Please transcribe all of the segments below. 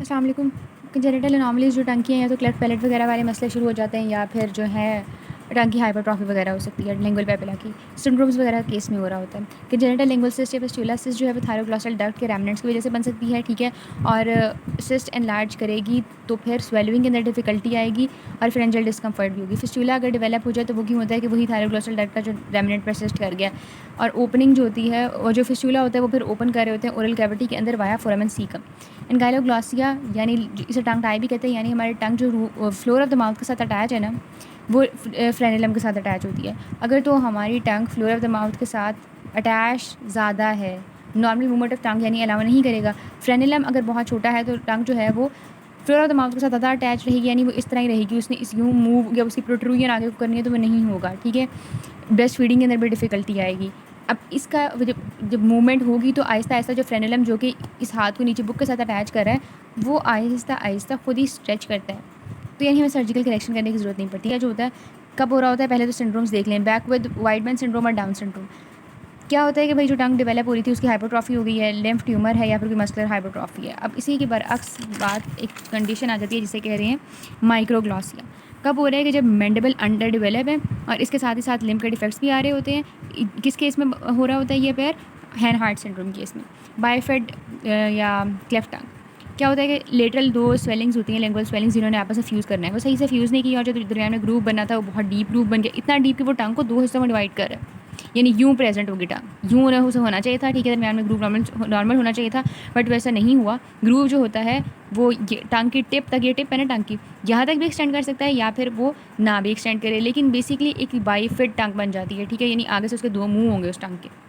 अस्सलाम वालेकुम। Congenital anomalies जो टंग की हैं या तो क्लेफ्ट पैलेट वगैरह वाले मसले शुरू हो जाते हैं या फिर जो है टंग की हाइपरट्रॉफी वगैरह हो सकती है लिंगुअल पेपिला की सिंड्रोम्स वगैरह केस में हो रहा होता है। कंजेनिटल लिंगुअल सिस्ट या फिस्टुला सिस्ट जो है वो थायरोग्लॉसल डक्ट के रेमनेंट्स की वजह से बन सकती है, ठीक है। और सिस्ट एनलार्ज करेगी तो फिर स्वेलिंग के अंदर डिफिकल्टी आएगी और फ्रेंजल डिस्कम्फर्ट भी होगी। फिस्टुला अगर डेवलप हो जाए तो वो क्यों होता है कि वही थायरोग्लॉसल डक्ट का जो रेमनेंट परसिस्ट कर गया और ओपनिंग जो होती है और जो फिस्टुला होता है वो फिर ओपन कर रहे होते हैं ओरल कैविटी के अंदर वाया फोरामेन सीकम। एनगाइलोग्लॉसिया यानी इसे टंग टाई भी कहते हैं, यानी हमारे टंग जो फ्लोर ऑफ द माउथ के साथ अटैच है ना वो फ्रेनिलम के साथ अटैच होती है। अगर तो हमारी टंग फ्लोर ऑफ द माउथ के साथ अटैच ज़्यादा है, नॉर्मल मूवमेंट ऑफ टंग यानी अलाउ नहीं करेगा। फ्रेनिलम अगर बहुत छोटा है तो टंग जो है वो फ्लोर ऑफ द माउथ के साथ ज़्यादा अटैच रहेगी, यानी वो इस तरह ही रहेगी, उसने इस यूँ मूव या उसकी प्रोट्रूजन आगे करनी है तो वो नहीं होगा, ठीक है। ब्रेस्ट फीडिंग के अंदर भी डिफ़िकल्टी आएगी। अब इसका जब मूवमेंट होगी तो आहिस्ता आहिस्ता जो फ्रेनिलम जो कि इस हाथ को नीचे बुक के साथ अटैच कर रहा है वो आहिस्ता आहिस्ता खुद ही स्ट्रेच करता है, तो यानी हमें सर्जिकल करेक्शन करने की ज़रूरत नहीं पड़ती है। जो होता है कब हो रहा होता है, पहले तो सिंड्रोम्स देख लें, बैक विद वाइडमैन सिंड्रोम और डाउन सिंड्रोम। क्या होता है कि भाई जो टंग डेवलप हो रही थी उसकी हाइपरट्रॉफी हो गई है, लिम्फ ट्यूमर है या फिर कोई मस्कुलर हाइपरट्रॉफी है। अब इसी के बरअक्स बात एक कंडीशन आ जाती है जिसे कह रहे हैं माइक्रोग्लॉसिया। कब हो रहा है कि जब मैंडिबल अंडर डेवलप है और इसके साथ ही साथ लिम्फ के डिफेक्ट्स भी आ रहे होते हैं। किस केस में हो रहा होता है ये पैर? हैन हार्ट सिंड्रोम केस में। बायफेड या क्लेफ्ट टंग क्या होता है कि लेटरल दो स्वेलिंग्स होती हैं, लिंगुअल स्वेलिंग्स, जिन्होंने आपस में फ्यूज़ करना है, वो सही से फ्यूज़ नहीं किया और जो दरमियान में ग्रूव बना था वो बहुत डीप ग्रूव बन गया, इतना डीप कि वो टंग को दो हिस्सों में डिवाइड कर रहा है, यानी यूँ प्रेजेंट होगी टंग, यूँ उसे होना चाहिए था, ठीक है, दरमियान में ग्रूव नॉर्मल होना चाहिए था, बट वैसा नहीं हुआ। ग्रूव जो होता है वो ये टंग की टिप तक, ये टिप है ना टंग की, यहाँ तक भी एक्सटेंड कर सकता है या फिर वो ना भी एक्सटेंड करे, लेकिन बेसिकली एक बाईफिट टंग बन जाती है, ठीक है, यानी आगे से उसके दो मुँह होंगे उस टंग के।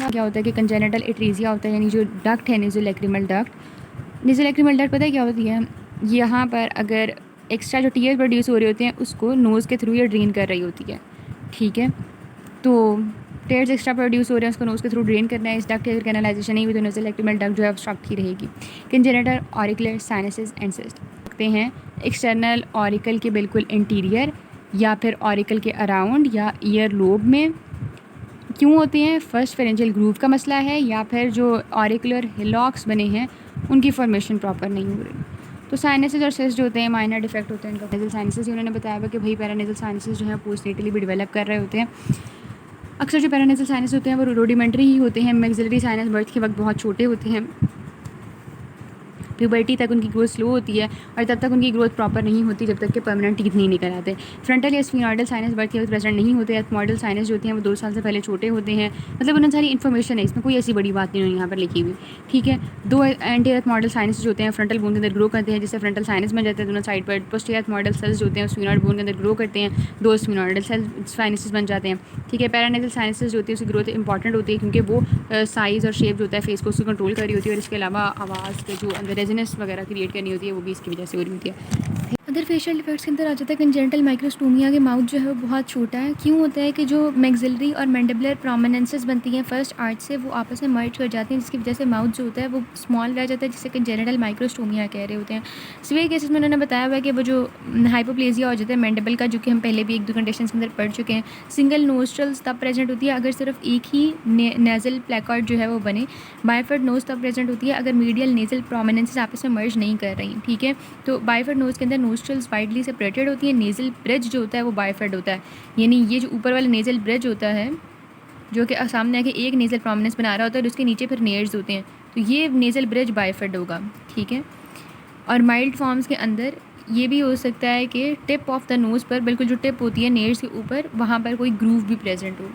क्या होता है कि कंजेनिटल एट्रीजिया होता है, यानी जो डक्ट है नेज़ोलैक्रिमल डक्ट। नेज़ोलैक्रिमल डक्ट पता है क्या होती है? यहाँ पर अगर एक्स्ट्रा जो टीयर प्रोड्यूस हो रहे होते हैं उसको नोज़ के थ्रू ये ड्रेन कर रही होती है, ठीक है। तो टेयर्स एक्स्ट्रा प्रोड्यूस हो रहे हैं उसको नोज़ के थ्रू ड्रेन करना है। इस डक्ट अगर कैनालाइजेशन नहीं हुई तो नेज़ोलैक्रिमल डक्ट जो है ऑब्स्ट्रक्ट ही रहेगी। Congenital auricular sinuses and cyst सकते हैं एक्सटर्नल ऑरिकल के बिल्कुल इंटीरियर या फिर ऑरिकल के अराउंड या ईयर लोब में। क्यों होते हैं? फर्स्ट फेरेंजियल ग्रूव का मसला है या फिर जो ऑरिकुलर हिलॉक्स बने हैं उनकी फॉर्मेशन प्रॉपर नहीं हो रही। तो साइनसेस और सिस्ट जो होते हैं माइनर डिफेक्ट होते हैं इनका। नेज़ल साइनसेस उन्होंने बताया हुआ कि भाई पैरानेज़ल साइनसेस जो है पोस्टनेटली भी डेवलप कर रहे होते हैं। अक्सर जो पैरानेज़ल साइनस होते हैं वो रूडिमेंट्री ही होते हैं, मैक्सिलरी साइनस बर्थ के वक्त बहुत छोटे होते हैं, प्यूबर्टी तक उनकी ग्रोथ स्लो होती है और तब तक उनकी ग्रोथ प्रॉपर नहीं होती जब तक कि परमानेंट टीथ नहीं निकल आते। फ्रंटल या स्फिनॉइडल साइनस बर्थ के वक्त प्रेजेंट नहीं होते। एथमॉइडल साइनस जो होती हैं वो 2 साल से पहले छोटे होते हैं। मतलब उन्हें सारी इन्फॉर्मेशन है, इसमें कोई ऐसी बड़ी बात नहीं है यहाँ पर लिखी हुई, ठीक है। 2 एंटी एथमॉइडल साइनस जो होते हैं फ्रंटल बोन के अंदर ग्रो करते हैं, जिससे फ्रंटल साइनस बन जाते हैं दोनों साइड पर। पोस्टीरियर एथमॉइडल सेल्स जो होते हैं स्फिनॉइड बोन के अंदर ग्रो करते हैं, 2 स्फिनॉइडल सेल्स साइनसेस बन जाते हैं, ठीक है। पैरानेज़ल साइनसेस जो होती है उसकी ग्रोथ इंपॉर्टेंट होती है क्योंकि वो साइज़ और शेप जो होता है फेस को उसको कंट्रोल कर रही होती है और इसके अलावा आवाज़ के जो अंदर रेजोनेंस वगैरह क्रिएट करनी होती है वो भी इसकी वजह से हो रही होती है। अदर फेशियल डिफेक्ट्स के अंदर आ जाता है कंजेनिटल माइक्रोस्टोमिया के माउथ जो है वो बहुत छोटा है। क्यों होता है कि जो मैक्सिलरी और मैंडिबुलर प्रोमिनेंसेस बनती हैं फर्स्ट आर्च से वो आपस में मर्ज कर जाती हैं, जिसकी वजह से माउथ जो होता है वो स्मॉल रह जाता है, जिसे कंजेनिटल माइक्रोस्टोमिया कह रहे होते हैं। सिवियर केसेस में उन्होंने बताया हुआ है कि वो जो हाइपोप्लेजिया हो जाता है मैंडिबल का, जो कि हम पहले भी 1-2 कंडीशंस के अंदर पढ़ चुके हैं। सिंगल नोस्ट्रल्स तब प्रेजेंट होती है अगर सिर्फ एक ही नेजल प्लेकॉर्ड जो है वो बने। बाइफर्ड नोज तब प्रेजेंट होती है अगर मीडियल नेजल प्रोमिनेंसेस आपस में मर्ज नहीं कर रही, ठीक है। तो बाइफर्ड नोज के अंदर नोस्ट्रल्स वाइडली सेपरेटेड होती है। नेज़ल ब्रिज जो होता है वो बाइफर्ड होता है, यानी ये जो ऊपर वाला नेज़ल ब्रिज होता है जो कि सामने आके एक नेज़ल प्रोमिनेंस बना रहा होता है और उसके नीचे फिर नेयर्स होते हैं, तो ये नेज़ल ब्रिज बाइफर्ड होगा, ठीक है। और माइल्ड फॉर्म्स के अंदर ये भी हो सकता है कि टिप ऑफ द नोज़ पर बिल्कुल जो टिप होती है नेयर्स के ऊपर वहाँ पर कोई ग्रूव भी प्रेजेंट हो।